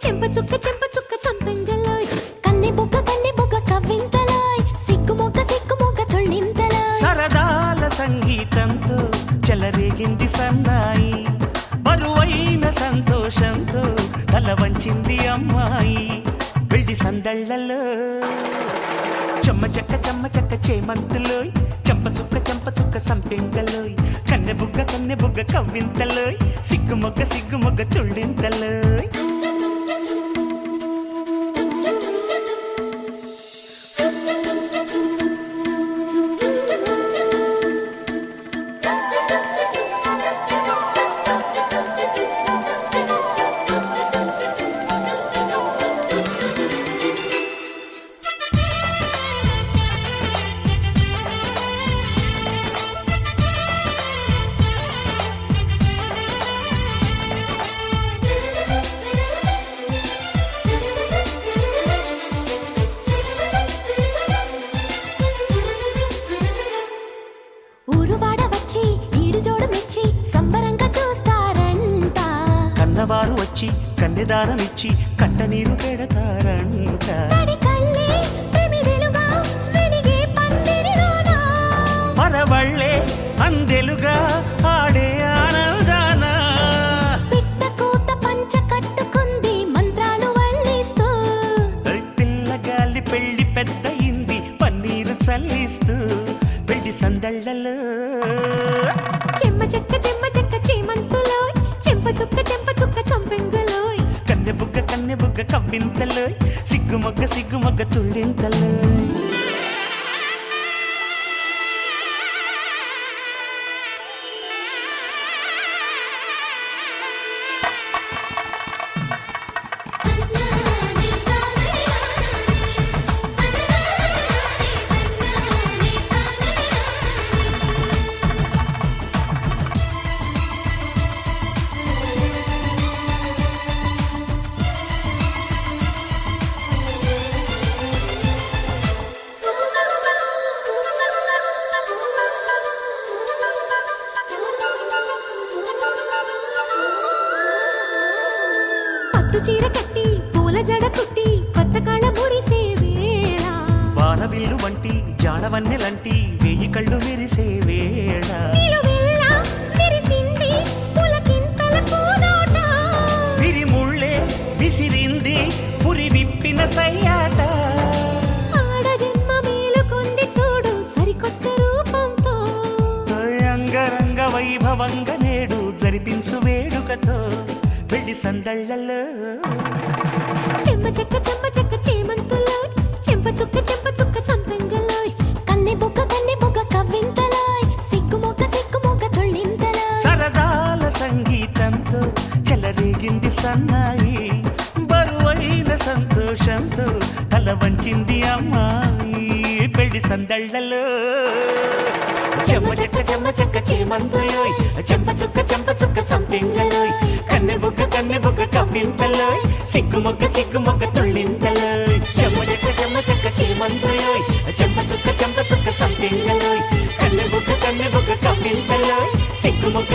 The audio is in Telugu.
చెంప చుక్క సంపెంగలోయ్ కన్నె బుగ్గ కవ్వింతలోయ్ సిగ్గు మొగ్గ తొళ్ళింతలోయ్ సరదాల సంగీతంతో చెలరేగింది సన్నాయి బరువైన సంతోషంతో తల వంచింది అమ్మాయి పెళ్లి సందళ్ళలో చెమ్మ చెక్క చేమంతులోయ్ చెంప చుక్క సంపెంగలోయ్ కన్నె బుగ్గ కవ్వింతలోయ్ సిగ్గు మొగ్గ తుళ్ళింతలోయ్ ఊరువాడ వచ్చి ఈడు జోడు మెచ్చి సంబరంగా చూస్తారంట కన్నవారు వచ్చి కన్నెదానమిచ్చి కంట నీరు పెడతారంట తడి కళ్ళే ప్రేమిదెలుగా వెలిగే పందిరిలోన పరవళ్ళే అందెలుగా ఆడే ఆనందాన పిట్ట కూత పంచ కట్టుకుంది మంత్రాలు వల్లిస్తూ పిల్లగాలి పెళ్లి పెద్దయింది పన్నీరు చల్లిస్తూ పెళ్లి సందళ్ళలో చెమ్మ చెక్క చేమంతులోయ్ చెంప చుక్క సంపెంగలోయ్ కన్నె బుగ్గ కవ్వింతలోయ్ సిగ్గు మొగ్గ తుళ్ళింతలోయ్ పట్టు చీర కట్టి పూల జడ కుట్టి కొత్త కాళ్ళ మురిసే వేళ వానవిల్లు వంటి జాడవన్నెలంటి వేయి కళ్ళు మెరిసే వేళ నిలువెల్లా మెరిసింది పులకింతల పూదోట విరిముళ్ళే విసిరింది పురి విప్పిన సయ్యాట ఆడ జన్మ మేలుకొంది చూడు సరికొత్త రూపంతో అంగరంగ వైభవంగా నేడు జరిపించు వేడుకతో పెళ్లి సందళ్ళలో చెమ్మ చెక్క చేమంతులోయ్ చెంప చుక్క సంపెంగలోయ్ కన్నె బుగ్గ కవ్వింతలోయ్ సిగ్గు మొగ్గ తొళ్ళింతలోయ్ సరదాల సంగీతంతో చెలరేగింది సన్నాయి బరువైన సంతోషంతో తల వంచింది అమ్మాయి పెళ్లి సందళ్ళలో చెమ్మ చెక్క చేమంతులోయ్ చెంప చుక్క సంపెంగలోయ్ కన్నె బుగ్గ కవ్వింతలోయ్ సిగ్గు మొగ్గ తుళ్ళింతలోయ్ చెమ్మ చెక్క చేమంతులోయ్ చెంప చుక్క సంపెంగలోయ్ కన్నె బుగ్గ కవ్వింతలోయ్ సిగ్గు మొగ్గ